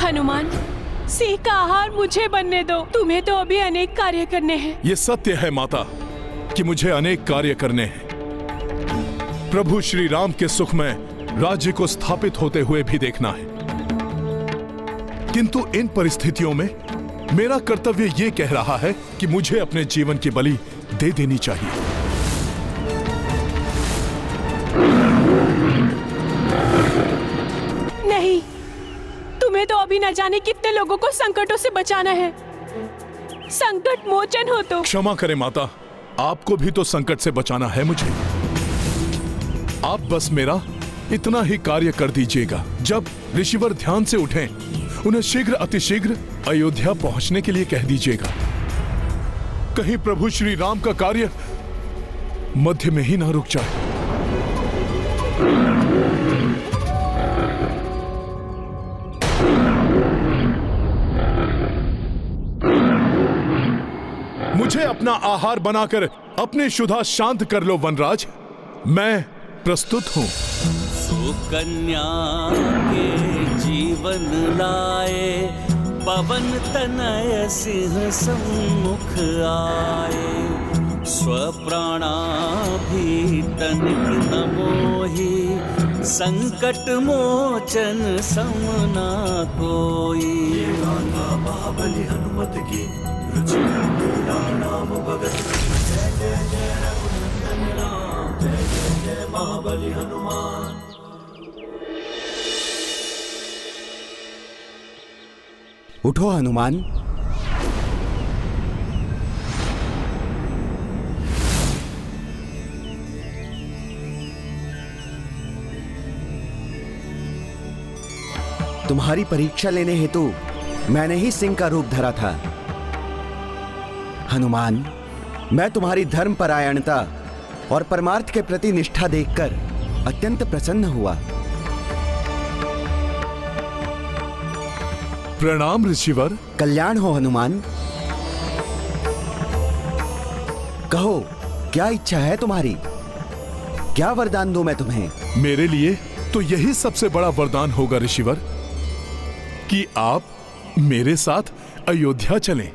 हनुमान, सिंह का आहार मुझे बनने दो। तुम्हें तो अभी अनेक कार्य करने हैं। ये सत्य है माता कि मुझे अनेक कार्य करने हैं। प्रभु श्री राम के सुख में राज्य को स्थापित होते हुए भी देखना है, किंतु इन परिस्थितियों में मेरा कर्तव्य ये कह रहा है कि मुझे अपने जीवन की बलि दे देनी चाहिए। नहीं, तुम्हें तो अभी न जाने कितने लोगों को संकटों से बचाना है। संकट मोचन हो तो। क्षमा करें माता, आपको भी तो संकट से बचाना है मुझे। आप बस मेरा इतना ही कार्य कर दीजिएगा। जब ऋषिवर ध्यान से उठें, उन्हें शीघ्र अतिशीघ्र अयोध्या पहुंचने के लिए कह दीजिएगा। कहीं प्रभु श्री राम का कार्य मध्य में ही ना रुक जाए। मुझे अपना आहार बनाकर अपनी क्षुधा शांत कर लो वनराज, मैं प्रस्तुत हूं। सुकन्या के जीवन लाए, पवन तनय सिंह सम्मुख आए। स्वप्राणा भी तनिक न मोहि, संकट मोचन समना कोई। महाबली हनुमत की रुचिकर लीला राम भगत की। जय जय जय रघुनंदन राम, जय जय जय महाबली हनुमान। उठो हनुमान। तुम्हारी परीक्षा लेने हेतु मैंने ही सिंह का रूप धरा था। हनुमान, मैं तुम्हारी धर्मपरायणता और परमार्थ के प्रति निष्ठा देखकर अत्यंत प्रसन्न हुआ। प्रणाम ऋषिवर। कल्याण हो हनुमान। कहो, क्या इच्छा है तुम्हारी? क्या वरदान दूं मैं तुम्हें? मेरे लिए तो यही सबसे बड़ा वरदान होगा ऋषिवर कि आप मेरे साथ अयोध्या चलें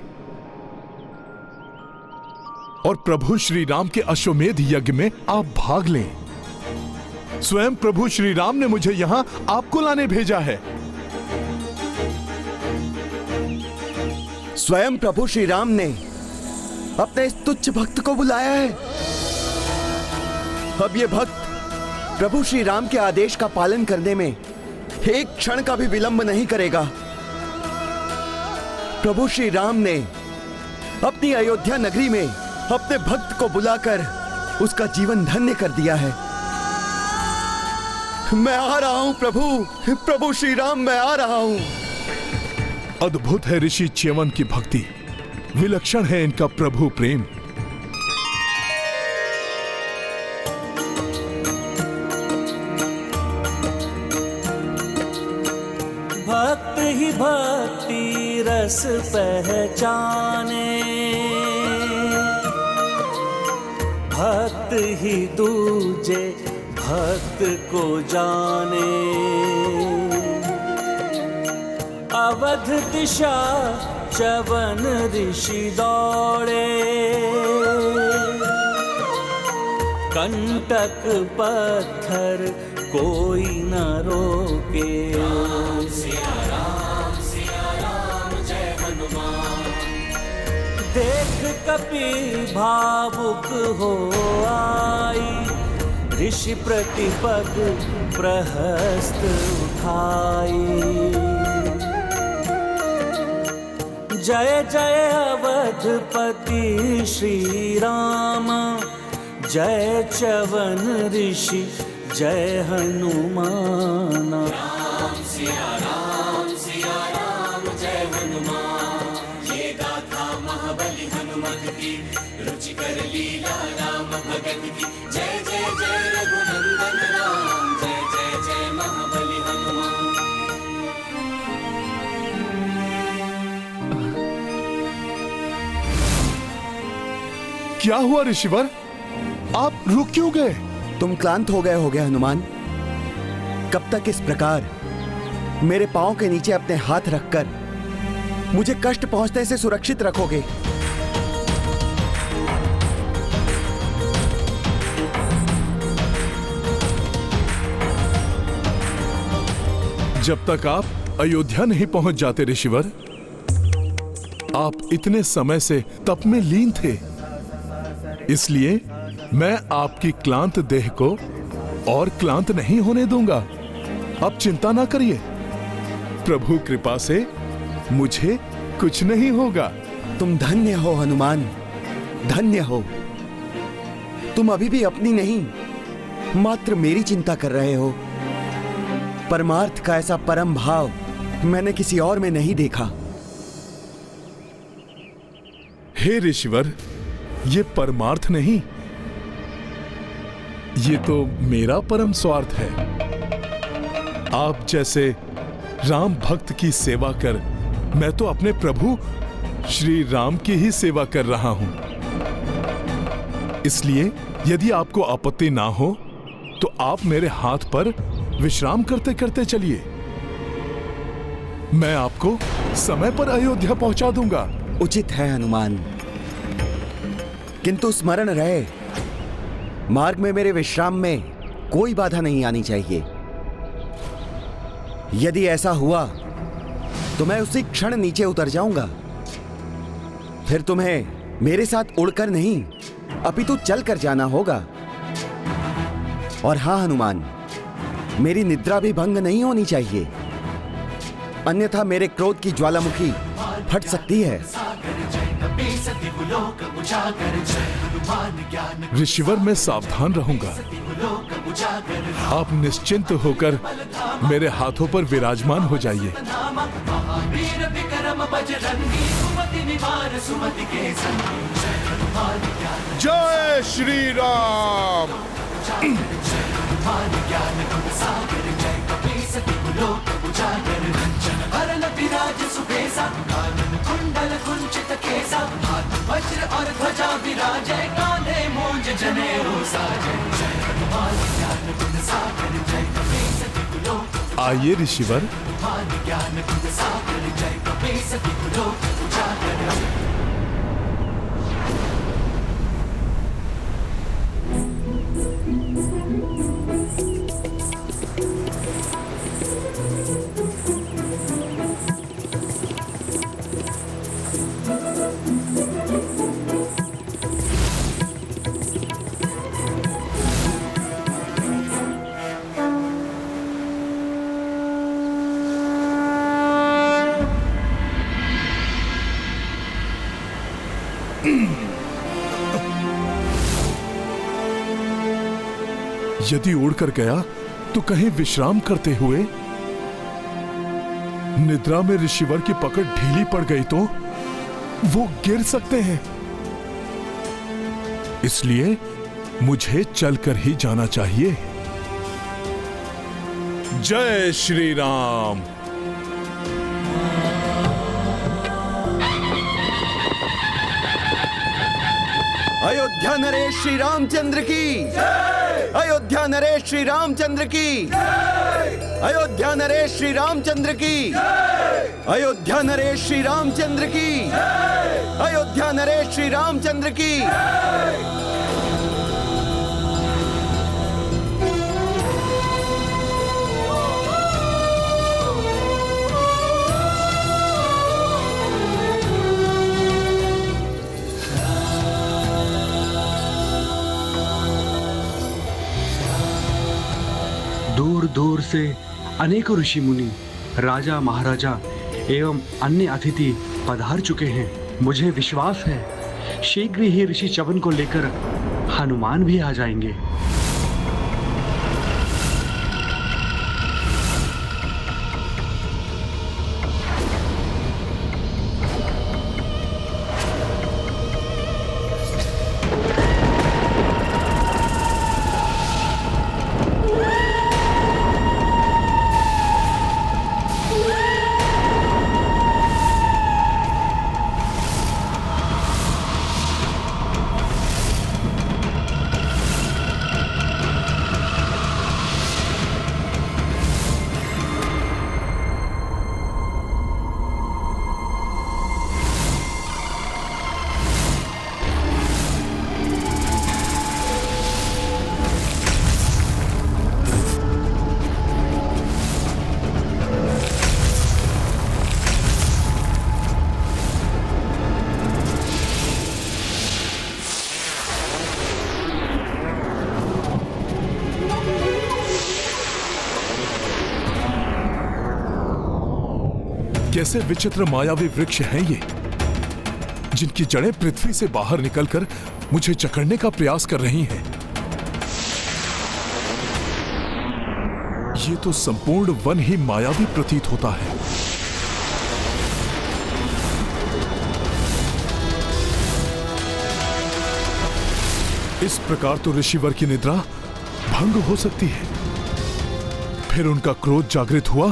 और प्रभु श्री राम के अश्वमेध यज्ञ में आप भाग लें। स्वयं प्रभु श्री राम ने मुझे यहां आपको लाने भेजा है। स्वयं प्रभु श्री राम ने अपने इस तुच्छ भक्त को बुलाया है। अब ये भक्त प्रभु श्री राम के आदेश का पालन करने में एक क्षण का भी विलंब नहीं करेगा। प्रभु श्री राम ने अपनी अयोध्या नगरी में अपने भक्त को बुलाकर उसका जीवन धन्य कर दिया है। मैं आ रहा हूं प्रभु श्री राम, मैं आ रहा हूं। अद्भुत है ऋषि च्यवन की भक्ति, विलक्षण है इनका प्रभु प्रेम। भक्त ही भक्ति रस पहचाने, भक्त ही दूजे भक्त को जाने। अवध दिशा च्यवन ऋषि दौड़े, कंटक पत्थर कोई न रोके। सिया राम जय हनुमान। देख कपि भावुक हो आई, ऋषि प्रतिपद प्रहस्त उठाई। जय जय अवधपति श्री राम, जय च्यवन ऋषि जय हनुमान। राम सिया राम जय हनुमान। ये गाथा महाबली हनुमत की, रुचिकर लीला राम भगत की। जय जय जय रघुनंदन राम, जय जय जय महाबली हनुमान। क्या हुआ ऋषिवर? आप रुक क्यों गए? तुम क्लांत हो गए होगे हनुमान। कब तक इस प्रकार मेरे पांव के नीचे अपने हाथ रखकर मुझे कष्ट पहुंचने से सुरक्षित रखोगे? जब तक आप अयोध्या नहीं पहुंच जाते ऋषिवर, आप इतने समय से तप में लीन थे, इसलिए मैं आपकी क्लांत देह को और क्लांत नहीं होने दूंगा। अब चिंता ना करिए, प्रभु कृपा से मुझे कुछ नहीं होगा। तुम धन्य हो हनुमान, धन्य हो। तुम अभी भी अपनी नहीं, मात्र मेरी चिंता कर रहे हो। परमार्थ का ऐसा परम भाव मैंने किसी और में नहीं देखा। हे ऋषिवर, ये परमार्थ नहीं, ये तो मेरा परम स्वार्थ है। आप जैसे राम भक्त की सेवा कर मैं तो अपने प्रभु श्री राम की ही सेवा कर रहा हूं। इसलिए यदि आपको आपत्ति ना हो तो आप मेरे हाथ पर विश्राम करते करते चलिए। मैं आपको समय पर अयोध्या पहुंचा दूंगा। उचित है हनुमान, किंतु स्मरण रहे, मार्ग में मेरे विश्राम में कोई बाधा नहीं आनी चाहिए। यदि ऐसा हुआ तो मैं उसी क्षण नीचे उतर जाऊंगा। फिर तुम्हें मेरे साथ उड़कर नहीं अपितु चलकर जाना होगा। और हां हनुमान, मेरी निद्रा भी भंग नहीं होनी चाहिए, अन्यथा मेरे क्रोध की ज्वालामुखी फट सकती है। ऋषिवर, मैं सावधान रहूंगा। आप निश्चिंत होकर मेरे हाथों पर विराजमान हो जाइए। जय श्री राम। आइए ऋषिवर। यदि उड़कर गया तो कहीं विश्राम करते हुए निद्रा में ऋषिवर की पकड़ ढीली पड़ गई तो वो गिर सकते हैं। इसलिए मुझे चलकर ही जाना चाहिए। जय श्री राम। अयोध्या नरेश श्री रामचंद्र की, अयोध्या नरेश श्री रामचंद्र की, अयोध्या नरेश श्री रामचंद्र की, अयोध्या नरेश श्री रामचंद्र की, अयोध्या नरेश श्री रामचंद्र की। दूर दूर से अनेकों ऋषि मुनि, राजा महाराजा एवं अन्य अतिथि पधार चुके हैं। मुझे विश्वास है शीघ्र ही ऋषि च्यवन को लेकर हनुमान भी आ जाएंगे। कैसे विचित्र मायावी वृक्ष हैं ये, जिनकी जड़ें पृथ्वी से बाहर निकलकर मुझे जकड़ने का प्रयास कर रही हैं। ये तो संपूर्ण वन ही मायावी प्रतीत होता है। इस प्रकार तो ऋषिवर की निद्रा भंग हो सकती है, फिर उनका क्रोध जागृत हुआ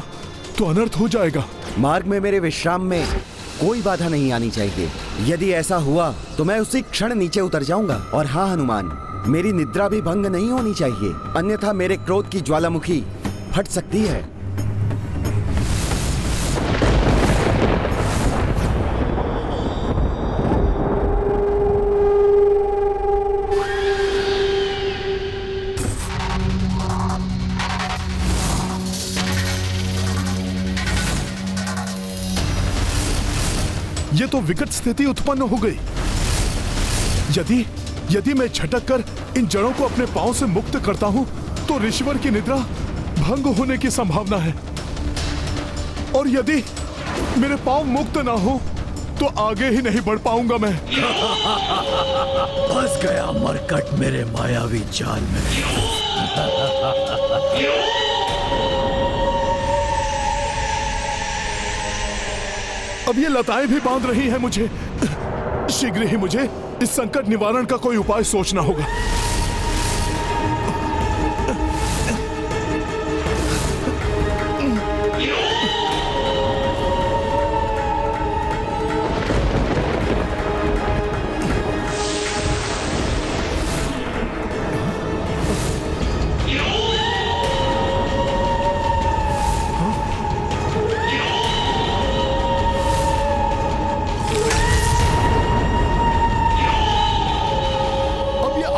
तो अनर्थ हो जाएगा। मार्ग में मेरे विश्राम में कोई बाधा नहीं आनी चाहिए। यदि ऐसा हुआ तो मैं उसी क्षण नीचे उतर जाऊंगा। और हाँ हनुमान, मेरी निद्रा भी भंग नहीं होनी चाहिए, अन्यथा मेरे क्रोध की ज्वालामुखी फट सकती है। ये तो विकट स्थिति उत्पन्न हो गई। यदि मैं झटक कर इन जड़ों को अपने पांव से मुक्त करता हूं तो ऋषिवर की निद्रा भंग होने की संभावना है, और यदि मेरे पांव मुक्त ना हो तो आगे ही नहीं बढ़ पाऊंगा मैं। फंस गया मरकट मेरे मायावी जाल में। अब ये लताएं भी बांध रही हैं मुझे। शीघ्र ही मुझे इस संकट निवारण का कोई उपाय सोचना होगा।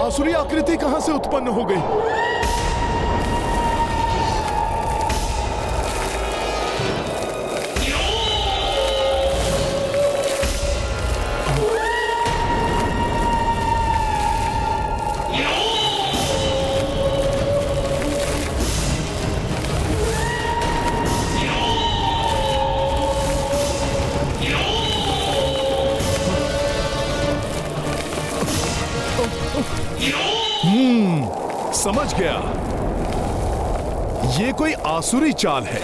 आसुरी आकृति कहां से उत्पन्न हो गई? समझ गया, ये कोई आसुरी चाल है।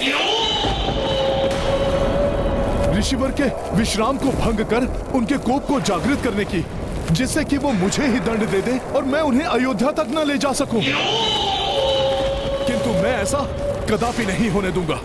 ऋषिवर के विश्राम को भंग कर उनके कोप को जागृत करने की, जिससे कि वो मुझे ही दंड दे दे और मैं उन्हें अयोध्या तक न ले जा सकूं। किंतु मैं ऐसा कदापि नहीं होने दूंगा।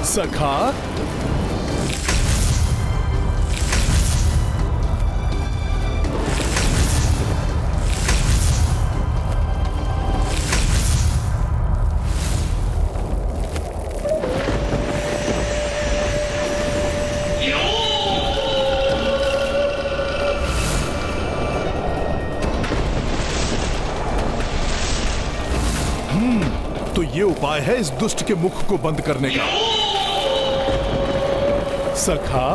सखा, तो ये उपाय है इस दुष्ट के मुख को बंद करने का। सखा,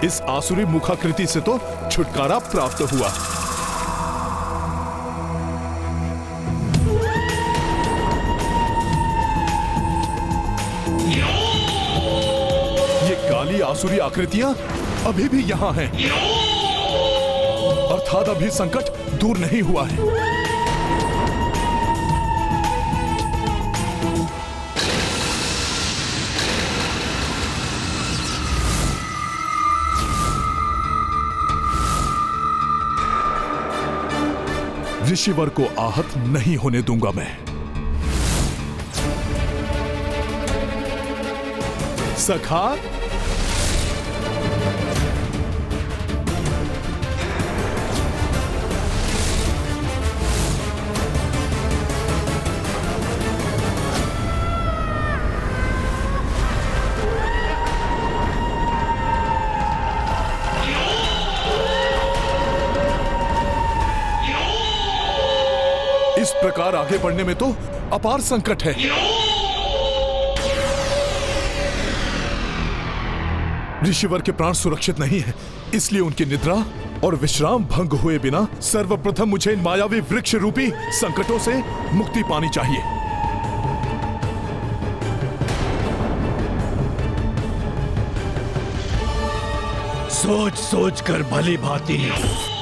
इस आसुरी मुखाकृति से तो छुटकारा प्राप्त हुआ। काली आसुरी आकृतियां अभी भी यहां हैं, अर्थात अभी संकट दूर नहीं हुआ है। ऋषिवर को आहत नहीं होने दूंगा मैं। सखा, इस प्रकार आगे बढ़ने में तो अपार संकट है। ऋषिवर के प्राण सुरक्षित नहीं है, इसलिए उनकी निद्रा और विश्राम भंग हुए बिना सर्वप्रथम मुझे इन मायावी वृक्ष रूपी संकटों से मुक्ति पानी चाहिए। सोच सोच कर भली भांति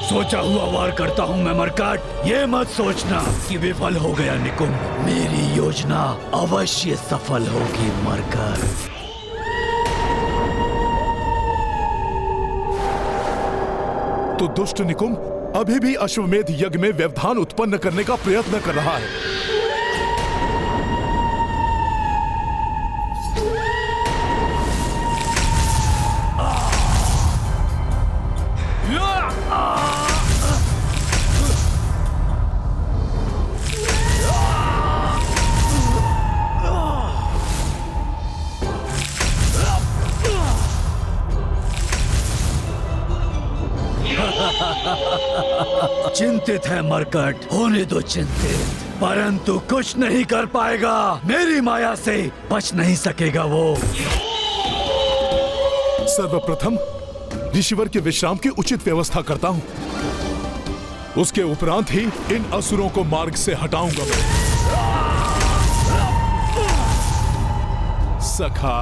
सोचा हुआ वार करता हूँ मैं मरकाट। ये मत सोचना कि विफल हो गया निकुंभ, मेरी योजना अवश्य सफल होगी मरकाट। तो दुष्ट निकुंभ अभी भी अश्वमेध यज्ञ में व्यवधान उत्पन्न करने का प्रयत्न कर रहा है। चिंतित है मरकट, होने दो चिंतित, परंतु कुछ नहीं कर पाएगा। मेरी माया से बच नहीं सकेगा वो। सर्वप्रथम ऋषिवर के विश्राम की उचित व्यवस्था करता हूँ, उसके उपरांत ही इन असुरों को मार्ग से हटाऊंगा मैं। सखा,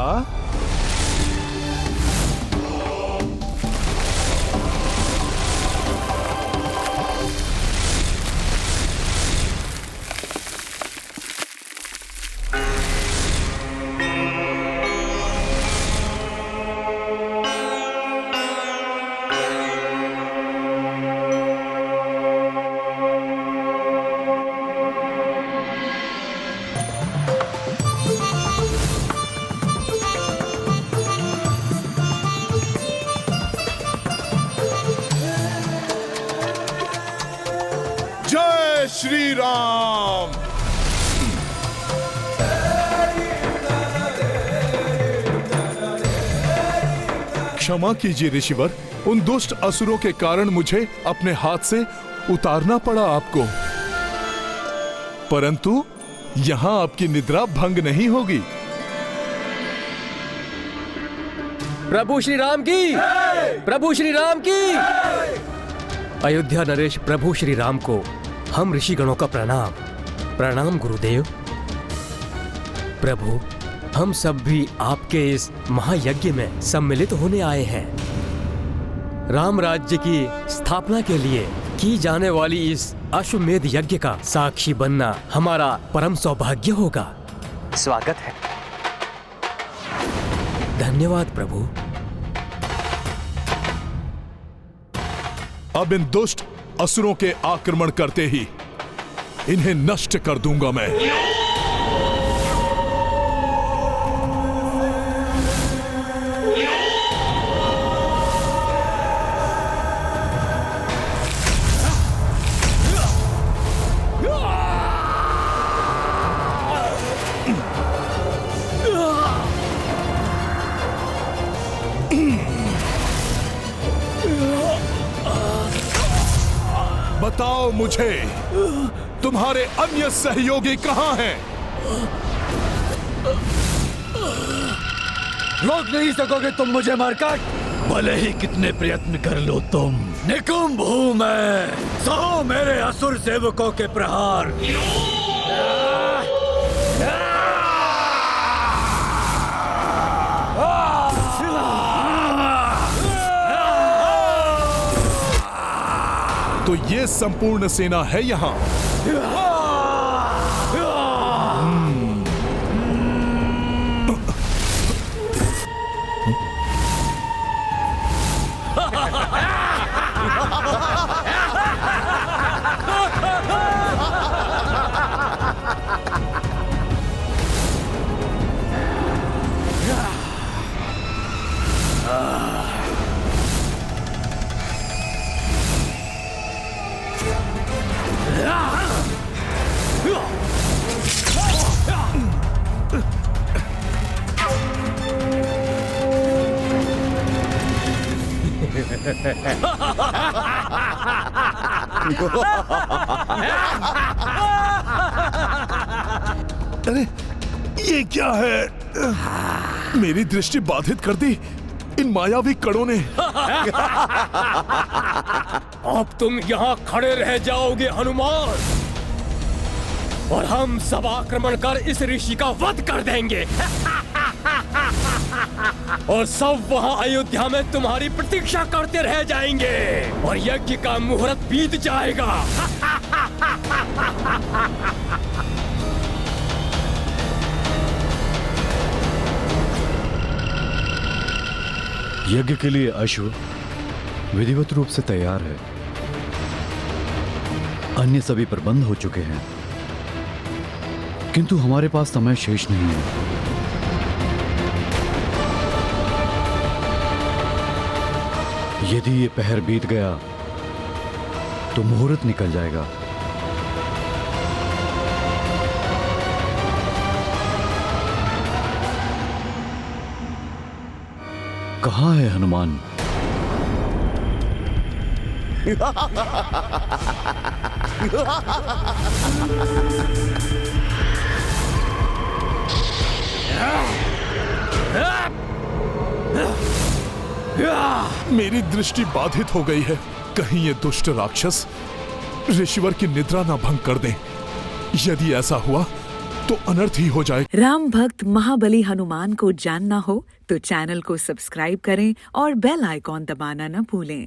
जय श्री राम। क्षमा कीजिए ऋषिवर, उन दुष्ट असुरों के कारण मुझे अपने हाथ से उतारना पड़ा आपको, परंतु यहां आपकी निद्रा भंग नहीं होगी। प्रभु श्री राम की, प्रभु श्री राम की। अयोध्या नरेश प्रभु श्री राम को हम ऋषिगणों का प्रणाम। प्रणाम गुरुदेव। प्रभु, हम सब भी आपके इस महायज्ञ में सम्मिलित होने आए हैं। राम राज्य की स्थापना के लिए की जाने वाली इस अश्वमेध यज्ञ का साक्षी बनना हमारा परम सौभाग्य होगा। स्वागत है। धन्यवाद प्रभु। अब इन दुष्ट असुरों के आक्रमण करते ही इन्हें नष्ट कर दूंगा मैं। बताओ मुझे, तुम्हारे अन्य सहयोगी कहां हैं? रोक नहीं सकोगे तुम मुझे मरकट, भले ही कितने प्रयत्न कर लो तुम। निकुंभ हूं मैं, सहो मेरे असुर सेवकों के प्रहार। तो ये संपूर्ण सेना है यहां। अरे ये क्या है? मेरी दृष्टि बाधित कर दी इन मायावी कड़ों ने। अब तुम यहाँ खड़े रह जाओगे हनुमान, और हम सब आक्रमण कर इस ऋषि का वध कर देंगे। और सब वहाँ अयोध्या में तुम्हारी प्रतीक्षा करते रह जाएंगे, और यज्ञ का मुहूर्त बीत जाएगा। यज्ञ के लिए अश्व विधिवत रूप से तैयार है। अन्य सभी प्रबंध हो चुके हैं, किंतु हमारे पास समय शेष नहीं है। यदि ये पहर बीत गया तो मुहूर्त निकल जाएगा। कहाँ है हनुमान? मेरी दृष्टि बाधित हो गई है। कहीं ये दुष्ट राक्षस ऋषिवर की निद्रा ना भंग कर दें। यदि ऐसा हुआ तो अनर्थ ही हो जाए। राम भक्त महाबली हनुमान को जानना हो तो चैनल को सब्सक्राइब करें और बेल आइकॉन दबाना न भूलें।